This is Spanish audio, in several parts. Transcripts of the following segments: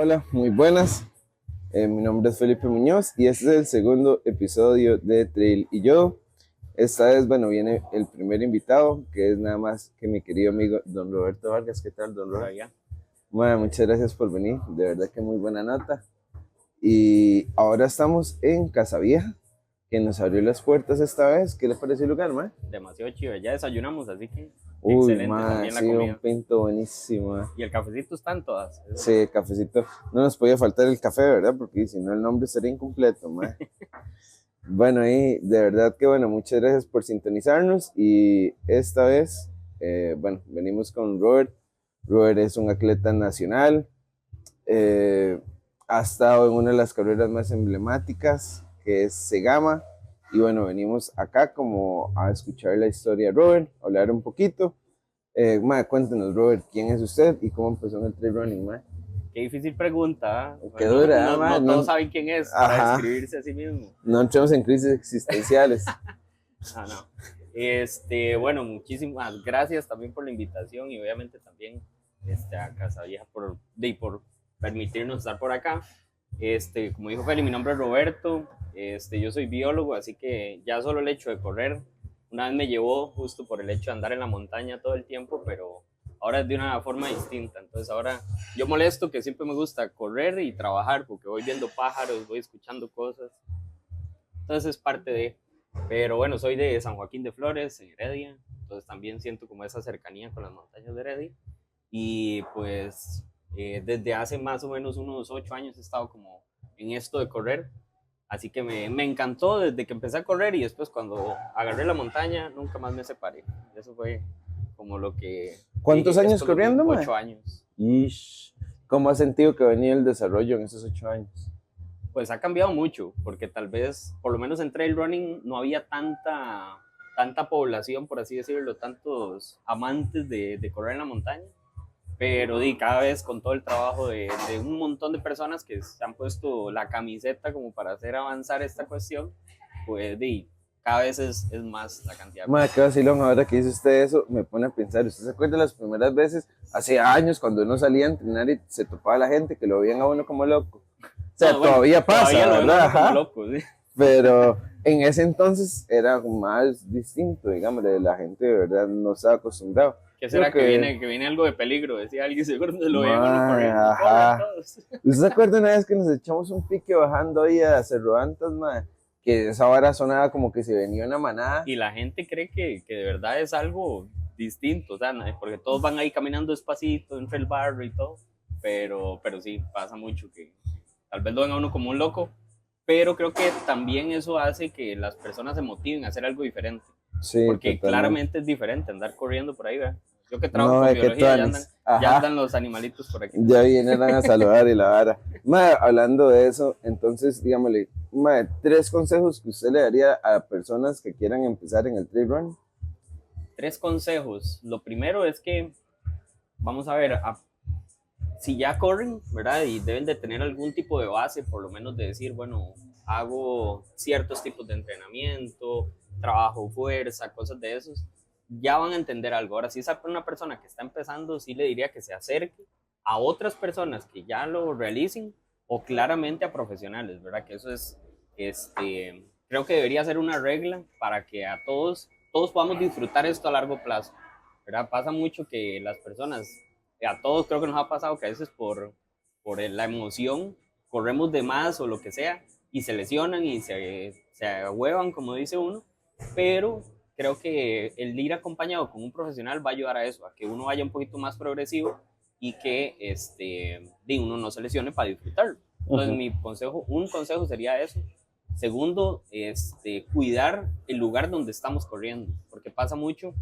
Hola, muy buenas. Mi nombre es Felipe Muñoz y este es el segundo episodio de Trail y yo. Esta vez, bueno, viene el primer invitado, que es nada más que mi querido amigo don Roberto Vargas. ¿Qué tal, don Por Roberto? allá. Bueno, muchas gracias por venir, de verdad que muy buena nota. Y ahora estamos en Casa Vieja, que nos abrió las puertas esta vez. ¿Qué le parece el lugar, ma? Demasiado chido. Ya desayunamos, así que Uy, excelente ma, también la sí, un comida. pinto buenísimo, ma. Y el cafecito están todas. Sí, cafecito. No nos podía faltar el café, ¿verdad? Porque si no el nombre sería incompleto, ma. Bueno, y de verdad que bueno, muchas gracias por sintonizarnos y esta vez, bueno, venimos con Robert. Robert es un atleta nacional, eh, ha estado en una de las carreras más emblemáticas, que es Segama, y bueno, venimos acá como a escuchar la historia de Robert, hablar un poquito. Cuéntenos, Robert, ¿quién es usted y cómo empezó en el trail running, ma? Qué difícil pregunta. Qué No, dura, no, ma. no No, todos saben quién es para ajá, describirse a sí mismo. no entremos en crisis existenciales. Ah, no. Bueno, muchísimas gracias también por la invitación y obviamente también a Casa Vieja por permitirnos estar por acá. Como dijo Feli, mi nombre es Roberto. Yo soy biólogo, así que ya solo el hecho de correr una vez me llevó justo por el hecho de andar en la montaña todo el tiempo, pero ahora es de una forma distinta. Entonces ahora yo molesto que siempre me gusta correr y trabajar porque voy viendo pájaros, voy escuchando cosas. Entonces es parte de... Pero bueno, soy de San Joaquín de Flores, en Heredia, entonces también siento como esa cercanía con las montañas de Heredia. Y pues desde hace más o menos unos 8 años he estado como en esto de correr, así que me encantó desde que empecé a correr y después cuando agarré la montaña nunca más me separé. Eso fue como lo que ¿Cuántos dije, años esto es lo mío, corriendo, ma? 8 años. Ish. ¿Cómo has sentido que venía el desarrollo en esos 8 años? Pues ha cambiado mucho, porque tal vez, por lo menos en trail running, no había tanta población, por así decirlo, tantos amantes de correr en la montaña, pero cada vez con todo el trabajo de un montón de personas que se han puesto la camiseta como para hacer avanzar esta cuestión, pues cada vez es más la cantidad de Ma, qué personas. vacilón, ahora que dice usted eso, me pone a pensar, ¿usted se acuerda las primeras veces, hace años, cuando uno salía a entrenar y se topaba la gente que lo veían a uno como loco? O sea, No, bueno, todavía pasa, todavía lo ven a ¿verdad? uno como Ajá. loco, ¿sí? Pero en ese entonces era más distinto, digamos, la gente de verdad no estaba acostumbrado. ¿Qué Creo será que, que viene algo de peligro? Decía alguien, seguro lo veían uno ma, corriendo, corran ajá. todos. ¿Usted se acuerda una vez que nos echamos un pique bajando ahí a Cerro Antas, ma? Que esa vara sonaba como que se venía una manada. Y la gente cree que de verdad es algo distinto, o sea, porque todos van ahí caminando despacito entre el barrio y todo, pero sí, pasa mucho que tal vez lo ven a uno como un loco, pero creo que también eso hace que las personas se motiven a hacer algo diferente, Sí, porque totalmente. claramente es diferente andar corriendo por ahí, ¿verdad? Yo que trabajo No, con de que biología, tuanis. ya Ajá. andan los animalitos por aquí Ya también. vienen a saludar y la vara. Ma, hablando de eso, entonces, dígamele, ma, 3 consejos que usted le daría a personas que quieran empezar en el trail run. 3 consejos. Lo primero es que, vamos a ver, si ya corren, ¿verdad? Y deben de tener algún tipo de base, por lo menos de decir, bueno, hago ciertos tipos de entrenamiento, trabajo fuerza, cosas de esos, ya van a entender algo. Ahora, si es una persona que está empezando, sí le diría que se acerque a otras personas que ya lo realicen o claramente a profesionales, ¿verdad? Que eso es, creo que debería ser una regla para que todos podamos disfrutar esto a largo plazo, ¿verdad? Pasa mucho que las personas a todos creo que nos ha pasado que a veces por la emoción corremos de más o lo que sea y se lesionan y se ahuevan, como dice uno, pero creo que el ir acompañado con un profesional va a ayudar a eso, a que uno vaya un poquito más progresivo y que uno no se lesione para disfrutarlo. Entonces, Ujú. un consejo sería eso. Segundo, cuidar el lugar donde estamos corriendo, porque pasa mucho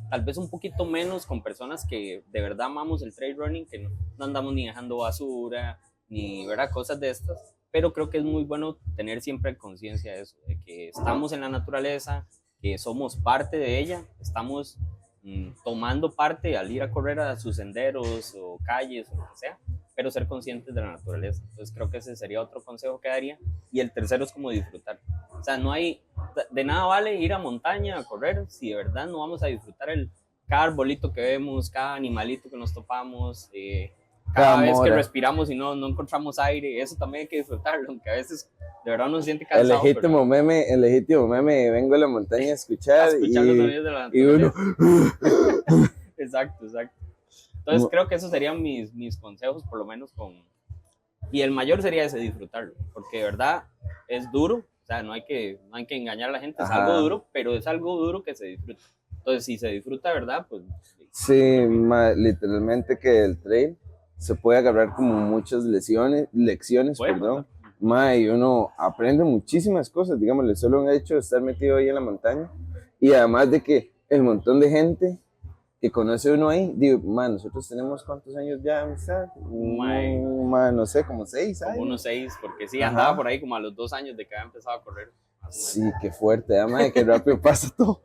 tal vez un poquito menos con personas que de verdad amamos el trail running, que no andamos ni dejando basura, ni ¿verdad? Cosas de estas, pero creo que es muy bueno tener siempre conciencia de eso, de que estamos en la naturaleza, que somos parte de ella, estamos tomando parte al ir a correr a sus senderos o calles o lo que sea, pero ser conscientes de la naturaleza. Entonces creo que ese sería otro consejo que daría. Y el tercero es como disfrutar. O sea, no hay, de nada vale ir a montaña a correr si de verdad no vamos a disfrutar cada arbolito que vemos, cada animalito que nos topamos, cada vez que Camora. respiramos y no encontramos aire, eso también hay que disfrutarlo, aunque a veces de verdad uno se siente El cansado. legítimo meme, vengo a la montaña a escuchar, escuchar los sonidos de la y uno... Exacto. Entonces creo que esos serían mis consejos, por lo menos Y el mayor sería ese, disfrutarlo, porque de verdad es duro, o sea, no hay que engañar a la gente, es Ajá. algo duro, pero es algo duro que se disfruta. Entonces, si se disfruta de verdad, pues... Sí, literalmente que el trail se puede agarrar como muchas lecciones, Bueno, perdón. Y uno aprende muchísimas cosas, digamos, solo un hecho de estar metido ahí en la montaña. Y además de que el montón de gente que conoce uno ahí, digo, nosotros tenemos ¿cuántos años ya de amistad? No sé, como 6 años. Como unos 6, porque sí, Ajá. andaba por ahí como a los 2 años de que había empezado a correr. Sí, qué fuerte, qué rápido pasa todo.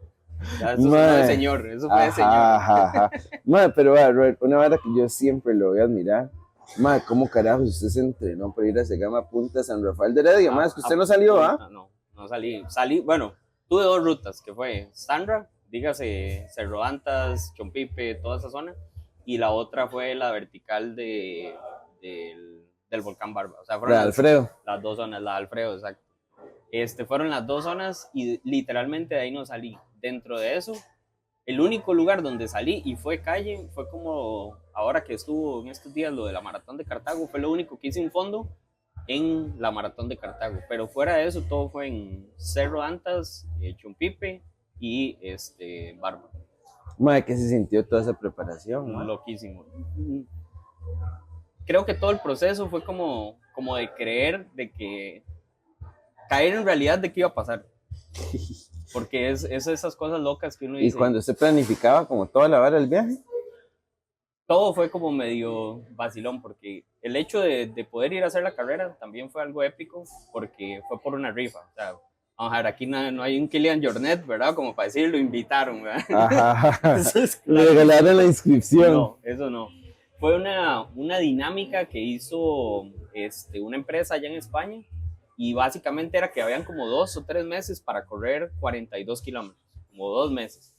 Ya, eso fue el señor, eso fue el señor. Ajá. Pero Robert, una vara que yo siempre lo voy a admirar. ¿Cómo carajos usted se entrenó para ir a Segama Punta San Rafael de Heredia? Que usted no salió, ¿ah? No salí, bueno, tuve 2 rutas, que fue Sandra, dígase Cerro Antas, Chompipe, toda esa zona, y la otra fue la vertical del volcán Barba. O sea, fueron Alfredo. Las 2 zonas, la de Alfredo, exacto. Fueron las 2 zonas y literalmente de ahí no salí. Dentro de eso, el único lugar donde salí y fue calle, fue como ahora que estuvo en estos días lo de la Maratón de Cartago, fue lo único que hice un fondo en la Maratón de Cartago. Pero fuera de eso, todo fue en Cerro Antas, Chumpipe y Barba. ¿Qué se sintió toda esa preparación? Loquísimo. Creo que todo el proceso fue como de creer de que caer en realidad de qué iba a pasar. Porque es esas cosas locas que uno dice. ¿Y cuando se planificaba como toda la vara del viaje? Todo fue como medio vacilón, porque el hecho de poder ir a hacer la carrera también fue algo épico, porque fue por una rifa. O sea, vamos a ver, aquí no hay un Kilian Jornet, ¿verdad? Como para decir, lo invitaron, ¿verdad? Ajá. Le regalaron la inscripción. No, eso no. Fue una dinámica que hizo una empresa allá en España, y básicamente era que habían como 2 o 3 meses para correr 42 kilómetros, como 2 meses.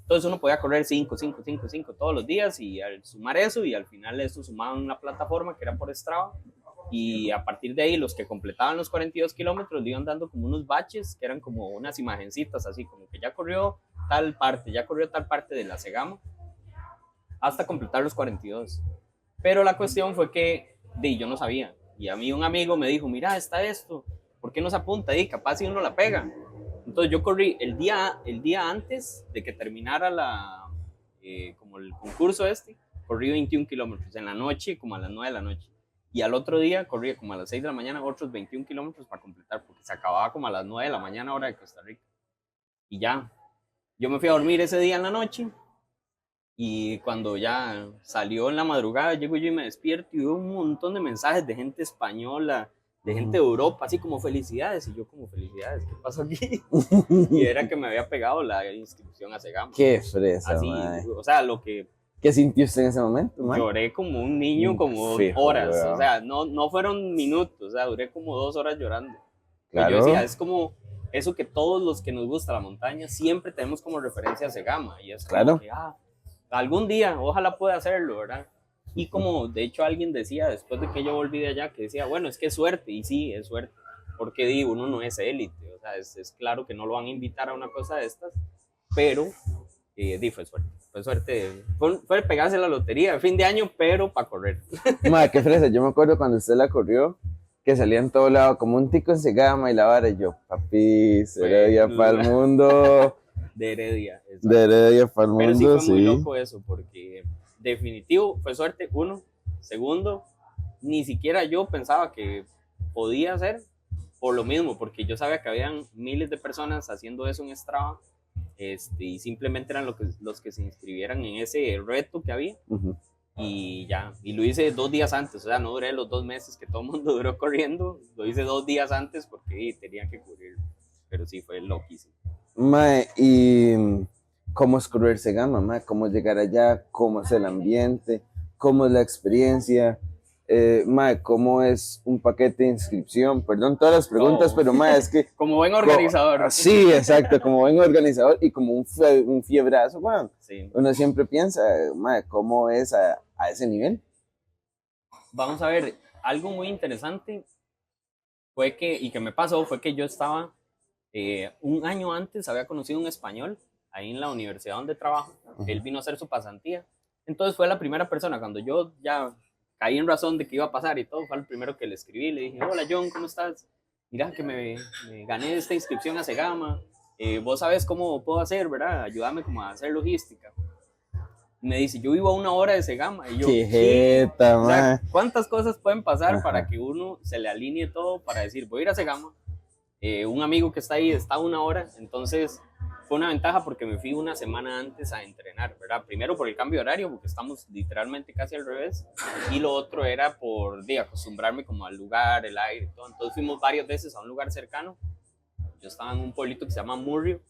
Entonces uno podía correr 5 todos los días, y al sumar eso, y al final eso sumaban una plataforma que era por Strava, y a partir de ahí los que completaban los 42 kilómetros le iban dando como unos baches, que eran como unas imagencitas así, como que ya corrió tal parte de la Segama, hasta completar los 42. Pero la cuestión fue que yo no sabía. Y a mí un amigo me dijo, mira, está esto, ¿por qué no se apunta ahí? Capaz si uno la pega. Entonces yo corrí el día antes de que terminara como el concurso corrí 21 kilómetros en la noche, como a las 9 de la noche. Y al otro día corrí como a las 6 de la mañana otros 21 kilómetros para completar, porque se acababa como a las 9 de la mañana hora de Costa Rica. Y ya, yo me fui a dormir ese día en la noche, y cuando ya salió en la madrugada, llego yo y me despierto y veo un montón de mensajes de gente española, de gente de Europa, así como felicidades. Y yo como, felicidades, ¿qué pasó aquí? Y era que me había pegado la inscripción a Segama. Qué fresa, así, mae. o sea, lo que... ¿Qué sintió usted en ese momento, mae? Lloré como un niño, como Fijo, horas. weón. O sea, no fueron minutos, o sea, duré como 2 horas llorando. Claro. Yo decía, es como eso que todos los que nos gusta la montaña siempre tenemos como referencia a Segama. Y es como claro. que, algún día, ojalá pueda hacerlo, ¿verdad? Y como de hecho alguien decía después de que yo volví de allá, que decía, bueno, es que es suerte, y sí, es suerte, porque digo, uno no es élite, o sea, es claro que no lo van a invitar a una cosa de estas, pero fue suerte, fue pegarse la lotería de fin de año, pero para correr. Madre, qué fresa, yo me acuerdo cuando usted la corrió, que salía en todo lado como un tico en Segama y la vara, y yo, papi, Heredia para el mundo. De Heredia. Exacto. De Heredia para el mundo, sí. Pero sí fue muy loco eso, porque definitivo fue suerte, uno. Segundo, ni siquiera yo pensaba que podía hacer por lo mismo, porque yo sabía que habían miles de personas haciendo eso en Strava, y simplemente eran los que se inscribieran en ese reto que había. Y ya, y lo hice 2 días antes, o sea, no duré los 2 meses que todo el mundo duró corriendo, lo hice 2 días antes porque tenía que cubrir, pero sí fue loquísimo. Mae, y cómo es correr Segama, mae, cómo llegar allá, cómo es el ambiente, cómo es la experiencia, mae, cómo es un paquete de inscripción, perdón todas las preguntas, pero mae, es que... como buen organizador. Sí, exacto, como buen organizador y como un fiebrazo, weón. Sí. Uno siempre piensa, mae, ¿cómo es a ese nivel? vamos a ver, algo muy interesante fue que me pasó, fue que yo estaba, un año antes había conocido un español ahí en la universidad donde trabajo. Él vino a hacer su pasantía. Entonces fue la primera persona, cuando yo ya caí en razón de que iba a pasar y todo, fue el primero que le escribí. Le dije, hola John, ¿cómo estás? Mira que me gané esta inscripción a Segama. Vos sabes cómo puedo hacer, ¿verdad? Ayúdame como a hacer logística. Me dice, yo vivo a 1 hora de Segama. Y yo, Qué jeta, o sea, mae. ¿cuántas cosas pueden pasar Ajá. para que uno se le alinee todo para decir, voy a ir a Segama? Un amigo que está ahí está a 1 hora, entonces fue una ventaja porque me fui una semana antes a entrenar, ¿verdad? Primero por el cambio de horario, porque estamos literalmente casi al revés, y lo otro era por acostumbrarme como al lugar, el aire y todo. Entonces fuimos varias veces a un lugar cercano. Yo estaba en un pueblito que se llama Murrio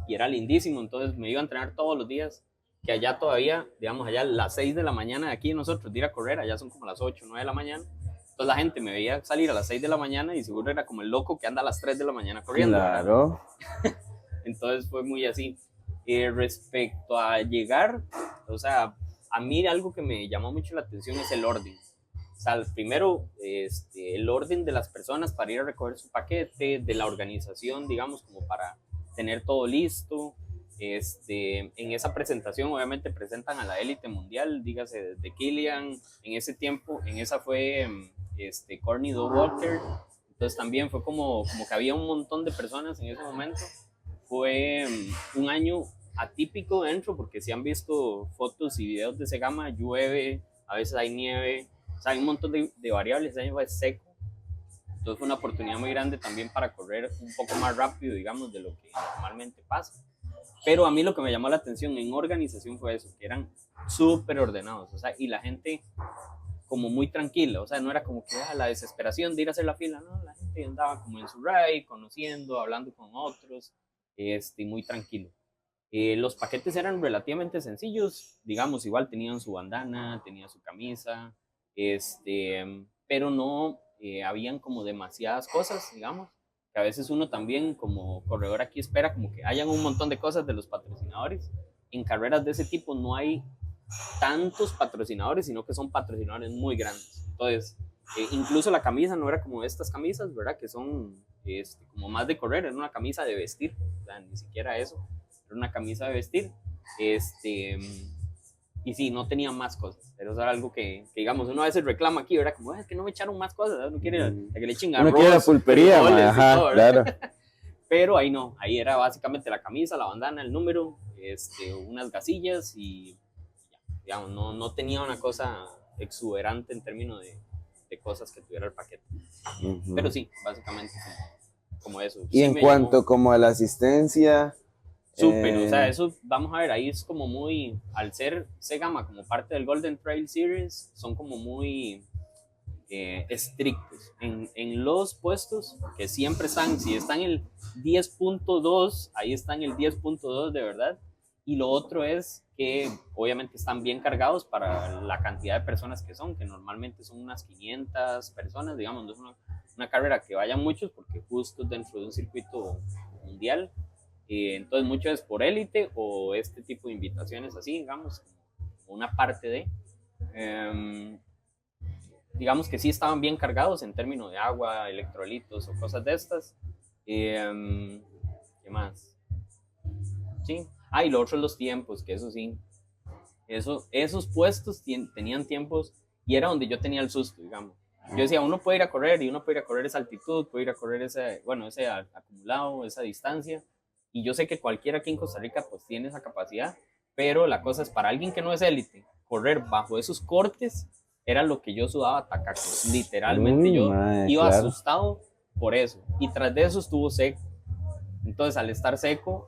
y era lindísimo, entonces me iba a entrenar todos los días, que allá todavía, digamos, allá a las 6 de la mañana de aquí nosotros de ir a correr, allá son como las 8, 9 de la mañana. Entonces la gente me veía salir a las 6 de la mañana y seguro era como el loco que anda a las 3 de la mañana corriendo. Claro. Entonces fue muy así. Respecto a llegar, o sea, a mí algo que me llamó mucho la atención es el orden. O sea, primero, el orden de las personas para ir a recoger su paquete, de la organización, digamos, como para tener todo listo. En esa presentación obviamente presentan a la élite mundial, dígase de Kilian, en ese tiempo, en esa fue Courtney Walker, entonces también fue como que había un montón de personas en ese momento. Fue un año atípico dentro, porque si han visto fotos y videos de Segama, llueve, a veces hay nieve, o sea, hay un montón de variables, ese año fue seco. Entonces fue una oportunidad muy grande también para correr un poco más rápido, digamos, de lo que normalmente pasa. Pero a mí lo que me llamó la atención en organización fue eso, que eran súper ordenados, o sea, y la gente como muy tranquila, o sea, no era como que la desesperación de ir a hacer la fila, no, la gente andaba como en su ride, conociendo, hablando con otros, muy tranquilo. Los paquetes eran relativamente sencillos, digamos, igual tenían su bandana, tenía su camisa, pero no habían como demasiadas cosas, digamos, que a veces uno también como corredor aquí espera como que hayan un montón de cosas de los patrocinadores. En carreras de ese tipo no hay tantos patrocinadores, sino que son patrocinadores muy grandes. Entonces, incluso la camisa no era como estas camisas, ¿verdad? Que son como más de correr, era una camisa de vestir, o sea, ni siquiera eso, era una camisa de vestir. Y sí, no tenía más cosas, pero eso era algo que digamos, uno a veces reclama aquí, ¿verdad? Como, es que no me echaron más cosas, ¿verdad? No quiere que le echen arroz, no quiere la pulpería, ajá, todo, claro. Pero ahí no, ahí era básicamente la camisa, la bandana, el número, unas gasillas y ya, digamos, no tenía una cosa exuberante en términos de cosas que tuviera el paquete. Pero sí, básicamente como eso. Y sí, en cuanto como a la asistencia... Súper, o sea, eso, vamos a ver, ahí es como muy, al ser Segama como parte del Golden Trail Series, son como muy estrictos en los puestos, que siempre están, si están el 10.2, ahí están el 10.2 de verdad, y lo otro es que obviamente están bien cargados para la cantidad de personas que son, que normalmente son unas 500 personas, digamos, no es una carrera que vayan muchos, porque justo dentro de un circuito mundial, entonces mucho es por élite o este tipo de invitaciones así, digamos, una parte de, digamos que sí estaban bien cargados en términos de agua, electrolitos o cosas de estas. ¿Qué más? Sí. Y lo otro es los tiempos, que eso sí, esos puestos tenían tiempos y era donde yo tenía el susto, digamos. Yo decía, uno puede ir a correr y uno puede ir a correr esa altitud, puede ir a correr ese acumulado, esa distancia, y yo sé que cualquiera aquí en Costa Rica pues tiene esa capacidad, pero la cosa es para alguien que no es élite, correr bajo esos cortes era lo que yo sudaba tacacos, literalmente. Yo iba asustado por eso, y tras de eso estuvo seco. Entonces al estar seco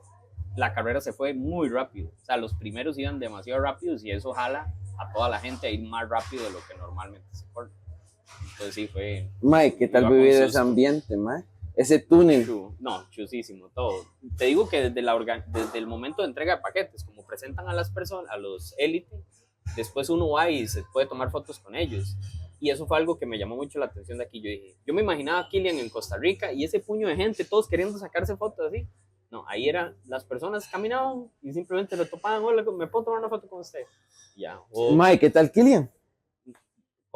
la carrera se fue muy rápido, o sea, los primeros iban demasiado rápidos y eso jala a toda la gente a ir más rápido de lo que normalmente se corre. Entonces sí fue... Mae, ¿qué tal vivir ese ambiente, mae? Ese túnel. No, chusísimo, todo. Te digo que desde el momento de entrega de paquetes, como presentan a las personas, a los élite, después uno va y se puede tomar fotos con ellos. Y eso fue algo que me llamó mucho la atención de aquí. Yo dije, yo me imaginaba a Kilian en Costa Rica y ese puño de gente, todos queriendo sacarse fotos así. No, ahí eran las personas caminaban y simplemente le topaban, hola, ¿me puedo tomar una foto con usted? Ya. Mae, ¿qué tal Kilian?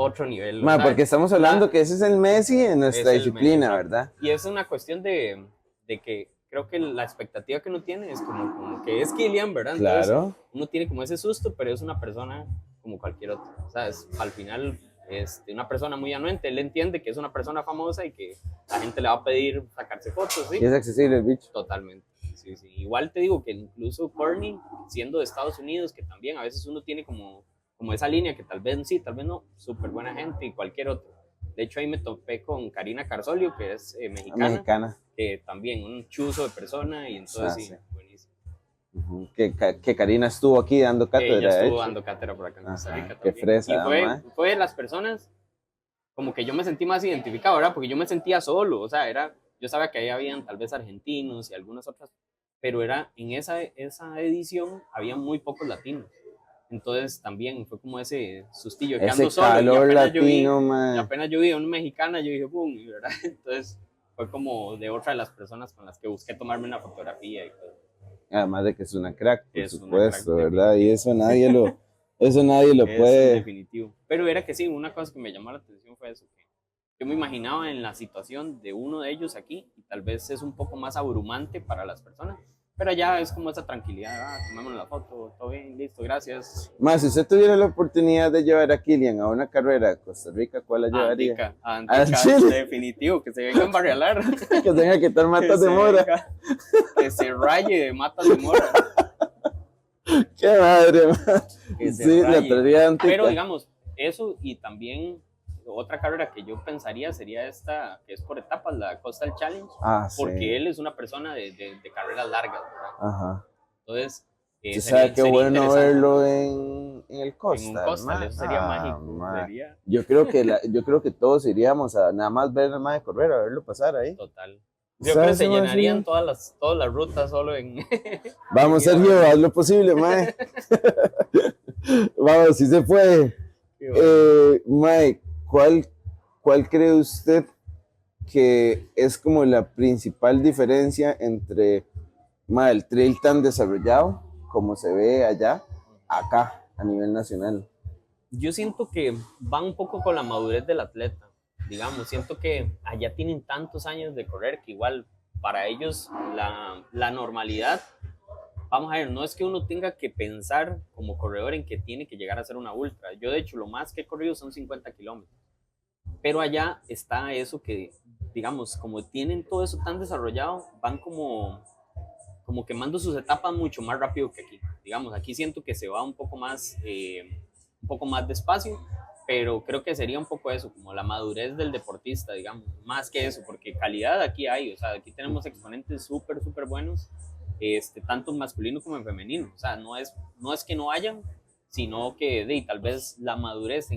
otro nivel. Ma, ¿Sabes? porque estamos hablando que ese es el Messi en nuestra Es el disciplina, Messi, ¿verdad? y es una cuestión de que creo que la expectativa que uno tiene es como que es Kylian, ¿verdad? Entonces Claro. uno tiene como ese susto, pero es una persona como cualquier otra. ¿Sabes? Al final, una persona muy anuente, él entiende que es una persona famosa y que la gente le va a pedir sacarse fotos, ¿sí? Y es accesible el bicho. Totalmente. Sí, sí. Igual te digo que incluso Courtney, siendo de Estados Unidos, que también a veces uno tiene como esa línea que tal vez sí, tal vez no, súper buena gente y cualquier otro. De hecho, ahí me topé con Karina Carsolio, que es mexicana, que también un chuzo de persona, y entonces sí, buenísimo. Que Karina estuvo aquí dando cátedra. Ella estuvo dando cátedra por acá en Costa Rica también. Qué fresa, y fue de las personas como que yo me sentí más identificado, ¿verdad? Porque yo me sentía solo, o sea, yo sabía que ahí habían tal vez argentinos y algunas otras, pero en esa edición había muy pocos latinos. Entonces también fue como ese sustillo, que ando solo, calor y latino, man. y apenas yo vi a una mexicana, yo dije, ¡pum! ¿Verdad? Entonces fue como de otra de las personas con las que busqué tomarme una fotografía y todo. Además de que es una crack, por Es supuesto, una crack, ¿verdad? Y eso nadie lo puede. Definitivo. Pero era que sí, una cosa que me llamó la atención fue eso, que yo me imaginaba en la situación de uno de ellos aquí, y tal vez es un poco más abrumante para las personas, pero allá es como esa tranquilidad, tomémonos la foto, todo bien, listo, gracias. Más, si usted tuviera la oportunidad de llevar a Kylian a una carrera a Costa Rica, ¿cuál la llevaría? Antica, definitivo, que se venga a embarrialar. Que tenga que estar matas de mora. Que se raye de matas de mora. ¡Qué madre, man! Sí, la traería Antica. Pero digamos, eso, y también otra carrera que yo pensaría sería esta, que es por etapas, la Coastal Challenge, porque sí, él es una persona de carreras largas, ¿verdad? Ajá. Entonces, sería qué bueno verlo en el Coastal. En un Coastal, eso sería mágico. Yo creo que todos iríamos a nada más ver al mae correr, a verlo pasar ahí. Total. Yo creo que se llenarían todas las rutas solo en... Vamos, Sergio, haz lo posible, mae. Vamos, si se puede. Mae, ¿cuál cree usted que es como la principal diferencia entre el trail tan desarrollado como se ve allá, acá, a nivel nacional? Yo siento que va un poco con la madurez del atleta. Digamos, siento que allá tienen tantos años de correr que igual para ellos la normalidad, vamos a ver, no es que uno tenga que pensar como corredor en que tiene que llegar a hacer una ultra. Yo de hecho lo más que he corrido son 50 kilómetros. Pero allá está eso que, digamos, como tienen todo eso tan desarrollado, van como quemando sus etapas mucho más rápido que aquí. Digamos, aquí siento que se va un poco más despacio, pero creo que sería un poco eso, como la madurez del deportista, digamos, más que eso, porque calidad aquí hay, o sea, aquí tenemos exponentes súper, súper buenos, tanto en masculino como en femenino, o sea, no es que no hayan, sino que tal vez la madurez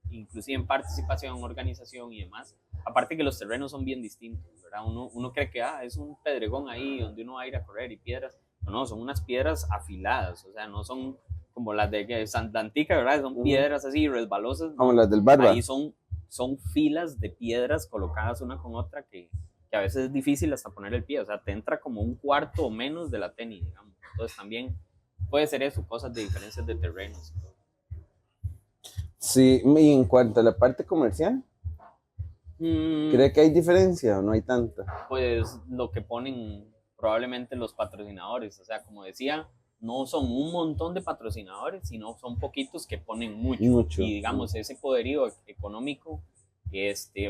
inclusive en participación, organización y demás, aparte que los terrenos son bien distintos, ¿verdad? Uno cree que es un pedregón ahí donde uno va a ir a correr y piedras, no, son unas piedras afiladas, o sea, no son como las de Santa Antica, ¿verdad? Son piedras así resbalosas. Como las del Barba. Ahí son filas de piedras colocadas una con otra que a veces es difícil hasta poner el pie, o sea, te entra como un cuarto o menos de la tenis, digamos. Entonces también puede ser eso, cosas de diferencias de terrenos. Sí, y en cuanto a la parte comercial, ¿cree que hay diferencia o no hay tanta? Pues lo que ponen probablemente los patrocinadores, o sea, como decía, no son un montón de patrocinadores, sino son poquitos que ponen mucho. Y digamos, ese poderío económico,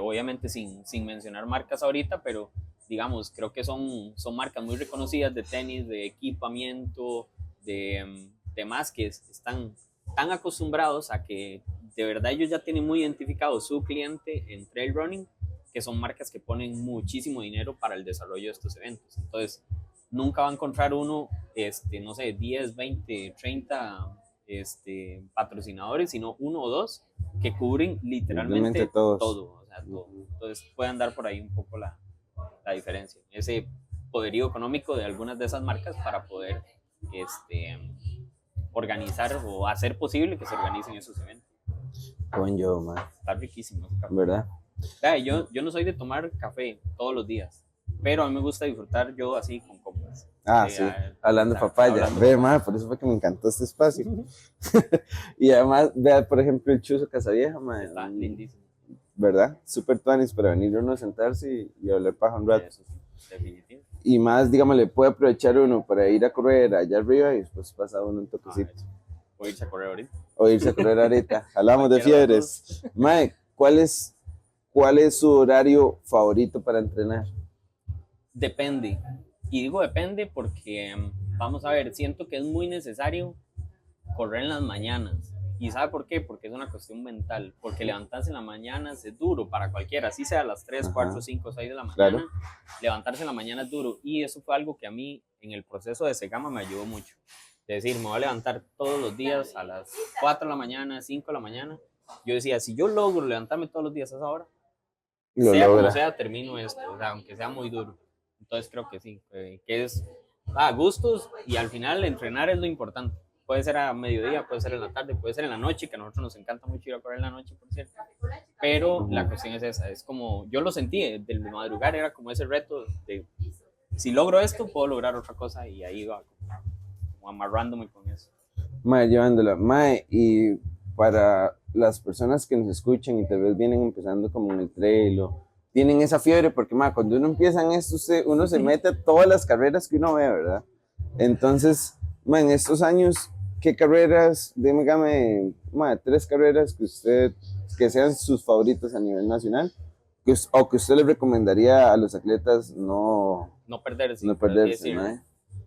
obviamente sin mencionar marcas ahorita, pero digamos, creo que son marcas muy reconocidas de tenis, de equipamiento, de demás que están tan acostumbrados a que de verdad ellos ya tienen muy identificado su cliente en trail running, que son marcas que ponen muchísimo dinero para el desarrollo de estos eventos. Entonces, nunca va a encontrar uno, no sé, 10, 20, 30 patrocinadores, sino uno o dos que cubren literalmente todo. O sea, todo. Entonces puede andar por ahí un poco la diferencia. Ese poderío económico de algunas de esas marcas para poder organizar o hacer posible que se organicen esos eventos. Coño, man. Está riquísimo. ¿Verdad? Yo no soy de tomar café todos los días, pero a mí me gusta disfrutar yo así con copas. papayas. Sí, hablando de papaya. Hablando Ve, madre, por eso fue que me encantó este espacio. Y además, vea, por ejemplo, el Chuzo Casavieja, madre. Está lindísimo. ¿Verdad? Súper tuanis para venir uno a sentarse y hablar paja un rato. Eso sí, definitivo. Y más, digamos, le puede aprovechar uno para ir a correr allá arriba y después pasa uno un toquecito. Eso. O irse a correr ahorita. O irse a correr ahorita. Hablamos de fiebres. Mae, ¿cuál es su horario favorito para entrenar? Depende. Y digo depende porque, vamos a ver, siento que es muy necesario correr en las mañanas. ¿Y sabe por qué? Porque es una cuestión mental. Porque levantarse en las mañanas es duro para cualquiera. Así sea a las 3, 4, 5, 6 de la mañana. Claro. Levantarse en la mañana es duro. Y eso fue algo que a mí en el proceso de Segama me ayudó mucho. Es decir, me voy a levantar todos los días a las 4 de la mañana, 5 de la mañana. Yo decía, si yo logro levantarme todos los días a esa hora, sea como sea, termino esto. O sea, aunque sea muy duro. Entonces creo que sí, que es a gustos y al final entrenar es lo importante. Puede ser a mediodía, puede ser en la tarde, puede ser en la noche, que a nosotros nos encanta mucho ir a correr en la noche, por cierto. Pero la cuestión es esa, es como, yo lo sentí, del madrugar era como ese reto de, si logro esto, puedo lograr otra cosa y ahí va como amarrándome con eso. Mae, llevándola. Mae, y para las personas que nos escuchan y tal vez vienen empezando como en el trail o tienen esa fiebre, porque mae, cuando uno empieza en esto, uno se mete a todas las carreras que uno ve, ¿verdad? Entonces, mae, en estos años, ¿qué carreras, dígame, 3 carreras que sean sus favoritas a nivel nacional, o que usted le recomendaría a los atletas no perderse? No perderse, ¿no?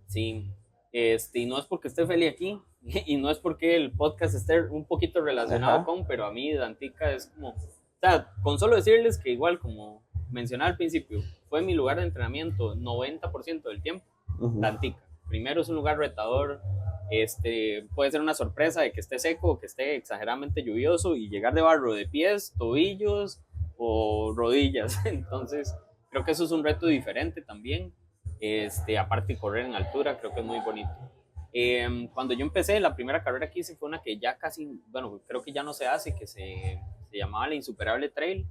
Sí, y no es porque esté feliz aquí, y no es porque el podcast esté un poquito relacionado con, pero a mí Dantica es como, o sea, con solo decirles que igual como mencionaba al principio, fue mi lugar de entrenamiento 90% del tiempo, Dantica. Primero es un lugar retador, puede ser una sorpresa de que esté seco, que esté exageradamente lluvioso y llegar de barro de pies, tobillos o rodillas. Entonces, creo que eso es un reto diferente también. Aparte de correr en altura, creo que es muy bonito. Cuando yo empecé, la primera carrera que hice fue una que ya casi, bueno, creo que ya no se hace, que se llamaba la Insuperable Trail,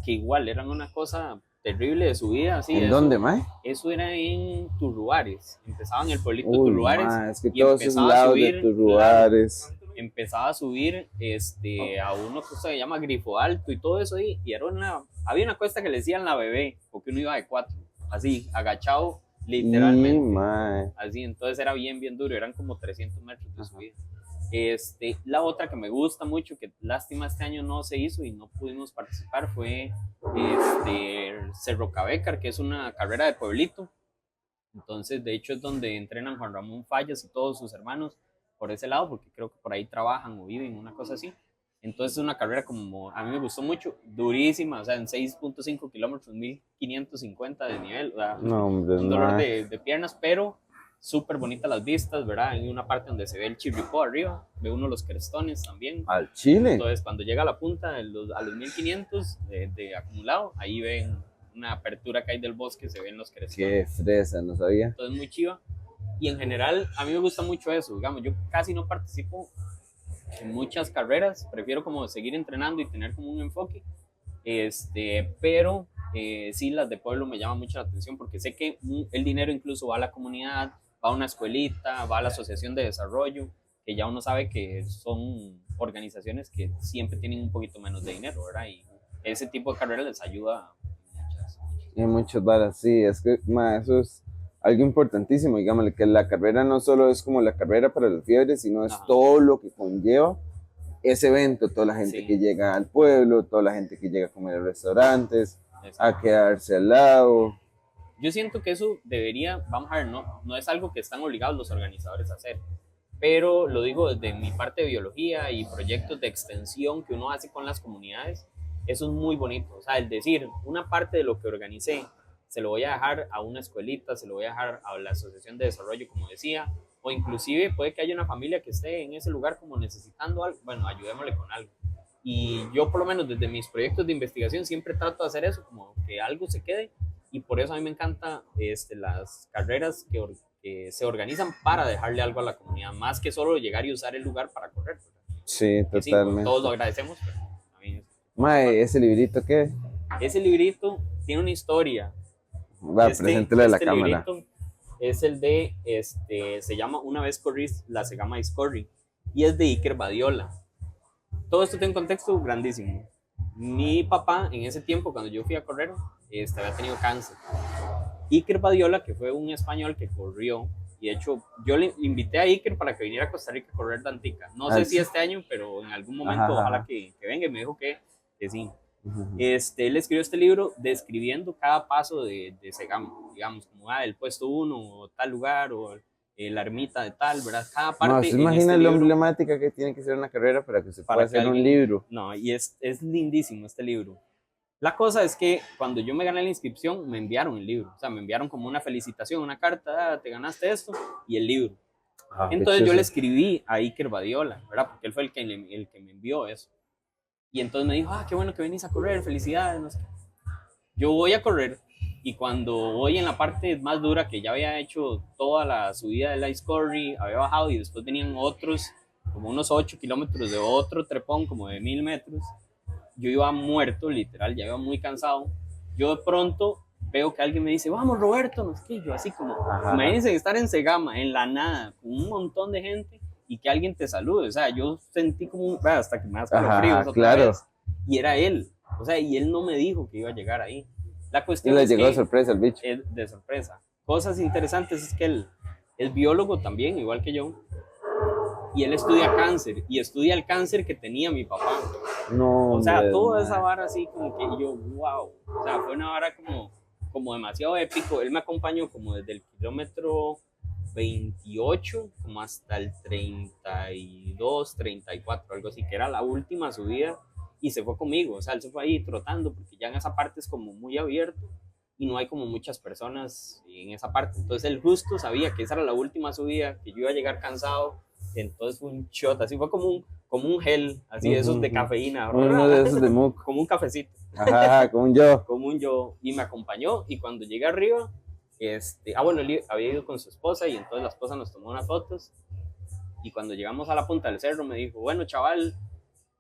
que igual eran una cosa terrible de subida. Así, ¿En dónde, mae? Eso era en Turruares. Empezaba en el pueblito de Turruares. Es que todos esos lados de Turruares. Empezaba a subir a uno que se llama Grifo Alto y todo eso ahí. Y había una cuesta que le decían la bebé, porque uno iba de 4, así, agachado, literalmente. Así, entonces era bien, bien duro. Eran como 300 metros de subida. La otra que me gusta mucho, que lástima este año no se hizo y no pudimos participar, fue Cerro Cabecar, que es una carrera de pueblito. Entonces, de hecho, es donde entrenan Juan Ramón Fallas y todos sus hermanos por ese lado, porque creo que por ahí trabajan o viven, una cosa así. Entonces, es una carrera como a mí me gustó mucho, durísima, o sea, en 6.5 kilómetros, 1550 de nivel, o sea, un dolor de piernas, pero súper bonitas las vistas, ¿verdad? Hay una parte donde se ve el Chirripó arriba, ve uno los crestones también. ¿Al Chile? Entonces, cuando llega a la punta, a los 1500 de acumulado, ahí ven una apertura que hay del bosque, se ven los crestones. Qué fresa, no sabía. Entonces, muy chiva. Y en general, a mí me gusta mucho eso, digamos, yo casi no participo en muchas carreras, prefiero como seguir entrenando y tener como un enfoque, pero sí, las de pueblo me llaman mucho la atención porque sé que el dinero incluso va a la comunidad, va a una escuelita, va a la asociación de desarrollo, que ya uno sabe que son organizaciones que siempre tienen un poquito menos de dinero, ¿verdad? Y ese tipo de carreras les ayuda en muchas varas, sí, es que eso es algo importantísimo, digámosle, que la carrera no solo es como la carrera para las fiebres, sino es todo lo que conlleva ese evento, toda la gente que llega al pueblo, toda la gente que llega a comer en restaurantes, a quedarse al lado. Yo siento que eso debería, vamos a ver, no es algo que están obligados los organizadores a hacer, pero lo digo desde mi parte de biología y proyectos de extensión que uno hace con las comunidades, eso es muy bonito, o sea, el decir, una parte de lo que organicé, se lo voy a dejar a una escuelita, se lo voy a dejar a la asociación de desarrollo, como decía, o inclusive puede que haya una familia que esté en ese lugar como necesitando algo, bueno, ayudémosle con algo. Y yo por lo menos desde mis proyectos de investigación siempre trato de hacer eso, como que algo se quede, y por eso a mí me encantan las carreras que se organizan para dejarle algo a la comunidad, más que solo llegar y usar el lugar para correr, ¿verdad? Sí, totalmente. Sí, pues, todos lo agradecemos, pero a mí Mae, ¿ese librito qué? Ese librito tiene una historia. Va, preséntelo a la cámara. es el de, se llama Una vez corrí la Segama Discovery y es de Iker Badiola. Todo esto tiene un contexto grandísimo. Mi papá, en ese tiempo, cuando yo fui a correr, había tenido cáncer. Iker Badiola, que fue un español que corrió, y de hecho, yo le invité a Iker para que viniera a Costa Rica a correr Dantica. No sé si este año, pero en algún momento, ojalá que venga. Y me dijo que sí. Él escribió este libro describiendo cada paso de Segama, digamos, como el puesto 1, o tal lugar, o la ermita de tal, ¿verdad? Cada parte. No, se imagina lo emblemática que tiene que ser una carrera para que se pueda hacer un libro. No, y es lindísimo este libro. La cosa es que cuando yo me gané la inscripción, me enviaron el libro. O sea, me enviaron como una felicitación, una carta, te ganaste esto, y el libro. Entonces yo le escribí a Iker Badiola, ¿verdad? Porque él fue el que me envió eso. Y entonces me dijo, qué bueno que venís a correr, felicidades. No sé. Yo voy a correr y cuando voy en la parte más dura, que ya había hecho toda la subida de la Discovery, había bajado y después venían otros, como unos 8 kilómetros de otro trepón, como de 1000 metros. Yo iba muerto, literal, ya iba muy cansado. Yo de pronto veo que alguien me dice, vamos Roberto, no sé qué, yo así como, imagínense estar en Segama, en la nada, con un montón de gente, y que alguien te salude. O sea, yo sentí como, hasta que me das calofríos otra vez. Y era él. O sea, y él no me dijo que iba a llegar ahí. La cuestión es llegó de sorpresa el bicho. De sorpresa. Cosas interesantes es que él es biólogo también, igual que yo. Y él estudia cáncer. Y estudia el cáncer que tenía mi papá. No, o sea, toda esa vara así como que yo, wow. O sea, fue una vara como demasiado épico. Él me acompañó como desde el kilómetro 28 como hasta el 32, 34, algo así, que era la última subida, y se fue conmigo. O sea, él se fue ahí trotando porque ya en esa parte es como muy abierto y no hay como muchas personas en esa parte. Entonces él justo sabía que esa era la última subida, que yo iba a llegar cansado. Entonces fue un shot, así fue como un gel, así de esos de cafeína. Uno de esos de muco. Como un cafecito. Ajá, como un yo. Como un yo. Y me acompañó, y cuando llegué arriba, bueno, él había ido con su esposa, y entonces la esposa nos tomó unas fotos, y cuando llegamos a la punta del cerro me dijo, bueno, chaval,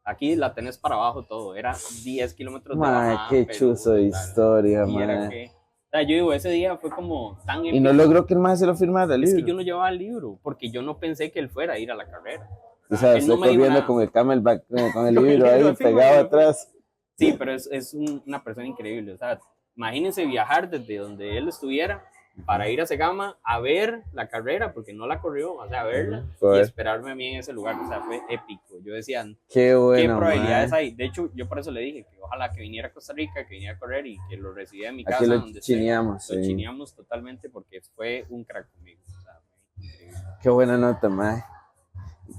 aquí la tenés para abajo todo. Era 10 kilómetros de bajada. Qué chuzo de historia, man. O sea, yo digo, ese día fue como tan épico. Y no logró que el más se lo firmara el libro. Es que yo no llevaba el libro, porque yo no pensé que él fuera a ir a la carrera. O sea, estoy corriendo con el camelback, con el libro ahí pegado atrás. Sí, pero es una persona increíble. O sea, imagínense viajar desde donde él estuviera para ir a Segama a ver la carrera, porque no la corrió, o sea, a verla y esperarme a mí en ese lugar. O sea, fue épico. Yo decía, qué bueno, qué probabilidades hay. De hecho, yo por eso le dije que ojalá que viniera a Costa Rica, que viniera a correr y que lo recibiera en mi casa. Aquí lo chineamos. Lo chineamos totalmente, porque fue un crack conmigo. O sea, fue increíble. Qué buena nota, mae.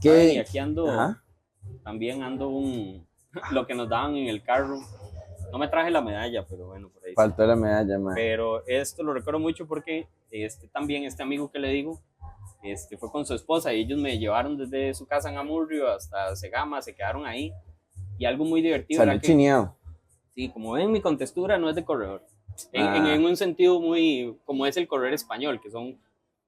Y aquí ando, también ando lo que nos daban en el carro. No me traje la medalla, pero bueno, por ahí. Faltó la medalla, man. Pero esto lo recuerdo mucho porque también este amigo que le digo, fue con su esposa, y ellos me llevaron desde su casa en Amurrio hasta Segama, se quedaron ahí. Y algo muy divertido era que, chineado. Sí, como ven, mi contextura no es de corredor. En un sentido muy, como es el correr español, que son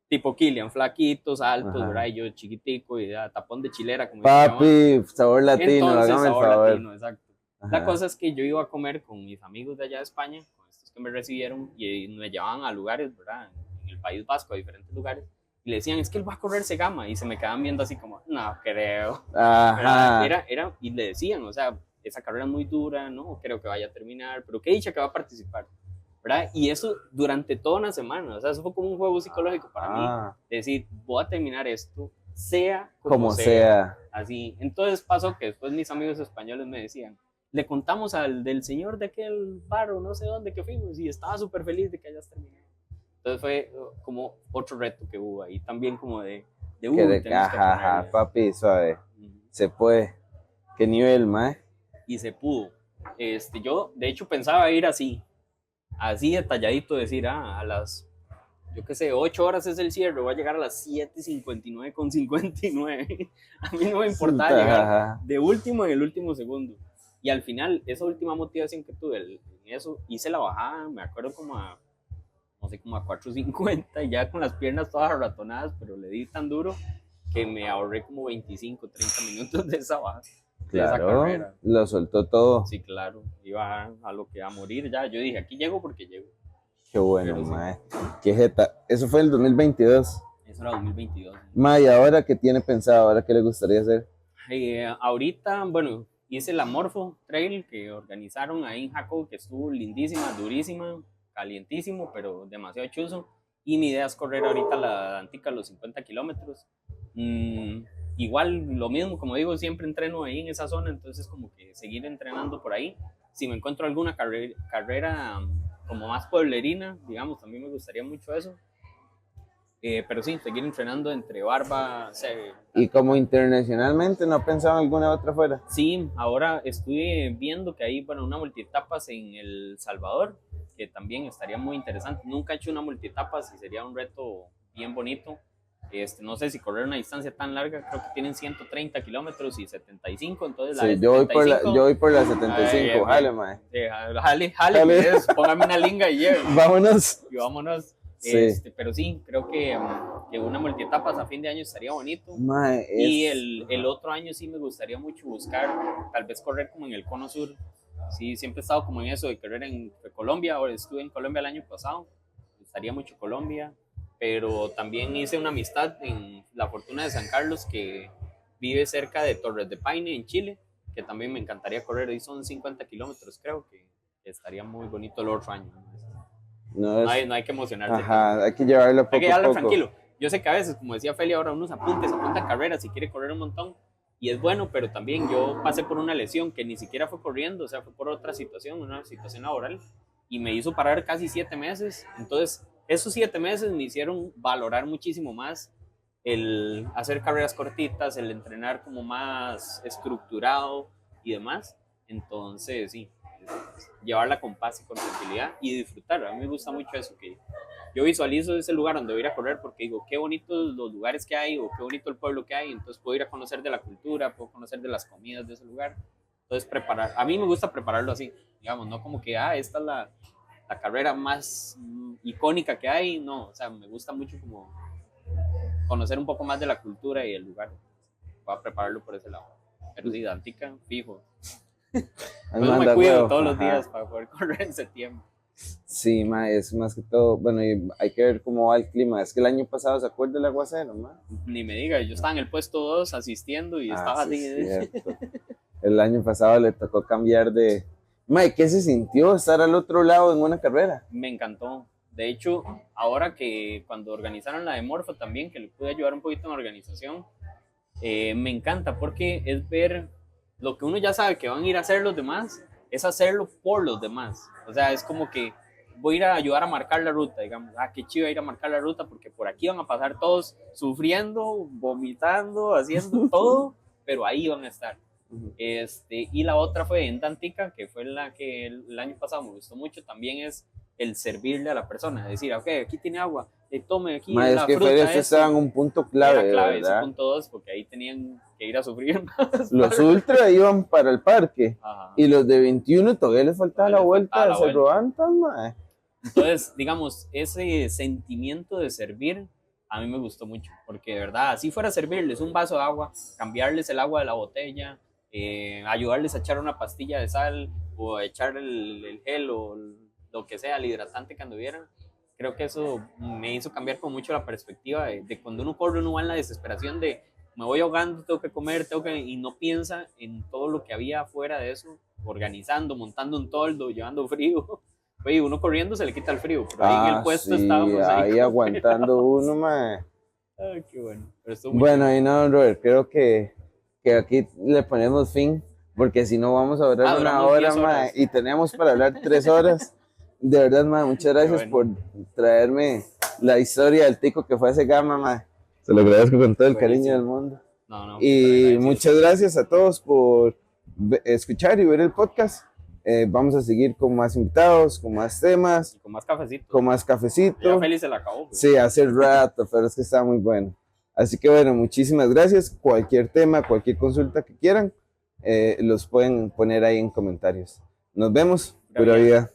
tipo Kilian, flaquitos, altos, ¿verdad? Y yo chiquitico, y tapón de chilera, como papi, sabor latino, entonces, sabor latino, exacto. La cosa es que yo iba a comer con mis amigos de allá de España, con estos que me recibieron, y me llevaban a lugares, ¿verdad? En el País Vasco, a diferentes lugares, y le decían, es que él va a correr Segama, y se me quedaban viendo así como, no creo. Y le decían, o sea, esa carrera es muy dura, no creo que vaya a terminar, pero qué dicha que va a participar, ¿verdad? Y eso durante toda una semana, o sea, eso fue como un juego psicológico para mí, decir, voy a terminar esto, sea como sea. Así. Entonces pasó que después mis amigos españoles me decían, le contamos al del señor de aquel bar o no sé dónde que fuimos, y estaba súper feliz de que hayas terminado. Entonces fue como otro reto que hubo ahí, también como de papi, suave. Se puede. ¿Qué nivel, mae? Y se pudo. Yo de hecho pensaba ir así detalladito, decir, a las, yo qué sé, 8 horas es el cierre, voy a llegar a las 7:59:59. A mí no me importaba llegar de último en el último segundo. Y al final, esa última motivación que tuve en eso, hice la bajada, me acuerdo como a 4:50, y ya con las piernas todas arratonadas, pero le di tan duro que me ahorré como 25, 30 minutos de esa bajada. Claro, lo soltó todo. Sí, claro, iba a lo que a morir ya. Yo dije, aquí llego porque llego. Qué bueno, Pero sí. mae. Qué jeta. Eso fue el 2022. Eso era 2022. Mae, ¿y ahora qué tiene pensado? ¿Ahora qué le gustaría hacer? Ahorita, bueno, hice la Morpho Trail que organizaron ahí en Jaco, que estuvo lindísima, durísima, calientísimo, pero demasiado chuzo. Y mi idea es correr ahorita la Antica, los 50 kilómetros. Mm, igual, lo mismo, como digo, siempre entreno ahí en esa zona, entonces como que seguir entrenando por ahí. Si me encuentro alguna carrera como más pueblerina, digamos, también me gustaría mucho eso. Pero sí, seguir entrenando entre Barba. Y como internacionalmente, ¿no ha pensado en alguna otra fuera? Sí, ahora estuve viendo que hay, bueno, una multietapas en El Salvador, que también estaría muy interesante. Nunca he hecho una multietapas y sería un reto bien bonito. No sé si correr una distancia tan larga, creo que tienen 130 kilómetros y 75, entonces la Sí, de 75, yo voy por la 75, jale, mae. Jale, Jale. pues, póngame una linga y lleve. Vámonos. Y vámonos. Sí. Pero sí, creo que una multietapas a fin de año estaría bonito. Mae, Y el otro año sí me gustaría mucho buscar, tal vez correr como en el Cono Sur. Sí, siempre he estado como en eso de correr en Colombia. Ahora estuve en Colombia el año pasado. Me gustaría mucho Colombia. Pero también hice una amistad en La Fortuna de San Carlos que vive cerca de Torres de Paine en Chile, que también me encantaría correr. Ahí son 50 kilómetros, creo que estaría muy bonito el otro año. No hay que emocionarse. Ajá, hay que llevarlo poco hay que llevarlo a poco. Tranquilo. Yo sé que a veces, como decía Feli, ahora uno se apunta carreras y quiere correr un montón. Y es bueno, pero también yo pasé por una lesión que ni siquiera fue corriendo, o sea, fue por otra situación, una situación laboral, y me hizo parar casi 7 meses. Entonces, esos 7 meses me hicieron valorar muchísimo más el hacer carreras cortitas, el entrenar como más estructurado y demás. Entonces, sí, llevarla con paz y con tranquilidad y disfrutar. A mí me gusta mucho eso, que yo visualizo ese lugar donde voy a ir a correr porque digo, qué bonitos los lugares que hay o qué bonito el pueblo que hay, entonces puedo ir a conocer de la cultura, puedo conocer de las comidas de ese lugar. Entonces preparar, a mí me gusta prepararlo así, digamos, no como que, esta es la carrera más icónica que hay, no, o sea, me gusta mucho como conocer un poco más de la cultura y el lugar. Voy a prepararlo por ese lado. Pero sí, Antica, fijo. Yo me cuido todos los días para poder correr en septiembre. Sí, ma, es más que todo, bueno, y hay que ver cómo va el clima. Es que el año pasado, ¿se acuerda del aguacero, ma? Ni me diga, yo estaba en el puesto 2 asistiendo y estaba así. Cierto. El año pasado le tocó cambiar de... Ma, ¿qué se sintió estar al otro lado en una carrera? Me encantó. De hecho, ahora que cuando organizaron la de Morfo también, que le pude ayudar un poquito en la organización, me encanta porque es ver lo que uno ya sabe que van a ir a hacer los demás, es hacerlo por los demás. O sea, es como que voy a ir a ayudar a marcar la ruta, digamos, qué chido ir a marcar la ruta porque por aquí van a pasar todos sufriendo, vomitando, haciendo todo, pero ahí van a estar. Y la otra fue en Tantica, que fue la que el año pasado me gustó mucho, también es el servirle a la persona, decir, ok, aquí tiene agua, tome aquí Ma, la es que fruta. Feria estaba en un punto clave, era clave ¿verdad? ese punto 2, porque ahí tenían que ir a sufrir más. Los ultra iban para el parque. Ajá. Y los de 21 todavía les faltaba la vuelta de Cerro Antas, ma. Entonces, digamos, ese sentimiento de servir a mí me gustó mucho, porque de verdad, así fuera servirles un vaso de agua, cambiarles el agua de la botella, ayudarles a echar una pastilla de sal o echar el gel o lo que sea, el hidratante que anduvieran. Creo que eso me hizo cambiar con mucho la perspectiva de cuando uno corre, uno va en la desesperación de me voy ahogando, tengo que comer, y no piensa en todo lo que había afuera de eso, organizando, montando un toldo, llevando frío. Oye, uno corriendo se le quita el frío, pero ahí en el puesto sí, estábamos ahí aguantando uno, ma. Ay, qué bueno. Bueno, y no, Robert, creo que aquí le ponemos fin, porque si no vamos a durar una hora, ma, y tenemos para hablar 3 horas. De verdad, ma, muchas gracias por traerme la historia del tico que fue ese Gama, ma. Se lo agradezco con todo el cariño del mundo. Y muchas gracias a todos por escuchar y ver el podcast. Vamos a seguir con más invitados, con más temas. Y con más cafecito. Con más cafecito. Ya Félix se la acabó. Pues. Sí, hace rato, pero es que está muy bueno. Así que bueno, muchísimas gracias. Cualquier tema, cualquier consulta que quieran, los pueden poner ahí en comentarios. Nos vemos. Pura vida.